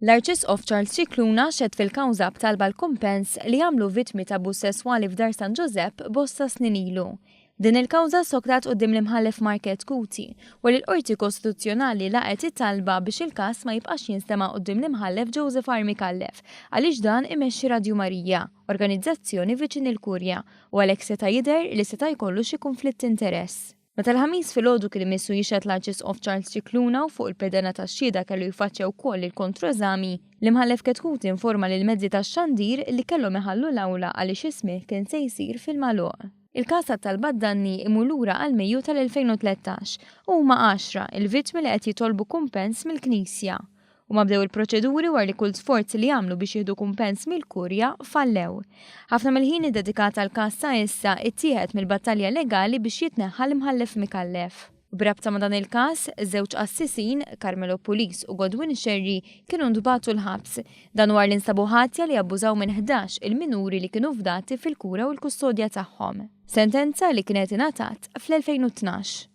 L-Arċisqof Charles Scicluna xehed fil-kawża b'talba l-kumpens li għamlu vittmi ta' abbuż sesswali f'dar San Ġużepp bosta snin ilu. Din il-kawża soktat quddiem l-imħallef Market Kuti u l-Qorti Kostituzzjonali laqgħet it-talba biex il-każ ma jibqax jinstema' quddiem l-imħallef Joseph Mikallef għaliex dan imexxi Radju Marija, organizzazzjoni viċin il-Kurja, u għalhekk seta' jidher li seta' jkollu xi konflitt interess. Meta l-ħamis filgħodu kien imissu jixhed l-Arċisqof Charles Scicluna u fuq il-pedana tax-xhieda kellu jfaċċja wkoll il-kontroeżami, l-imħallef Kuti informa lil mezzi tax-xandir li kellhom iħallu l-awla għaliex ismih kien se jsir fil-Magħluq. Il-każ tat-talba danni imur lura għal Mejju tal-2013 u huma 10 il-vittmi li qed jitolbu kumpens mill-Knisja. U ma bdew il-proċeduri war li kull sforz li jagħmlu biex jieħdu kumpens mill-Kurja fallew. Ħafna mill-ħin iddedikat għall-każ sa issa ittieħed mill-battalja legali biex jitneħħa l-imħallef Mikallef. Brabta ma dan il-każ, żewġ qassisin, Carmelo Pulis u Godwin Xerri, kienu ntbagħtu l-ħabs. Dan war l-insabu ħatja li abbużaw minn 11 il-minuri li kienu fdati fil-kura u l-kustodja tagħhom. Sentenza li kienet ingħatat fl-2012.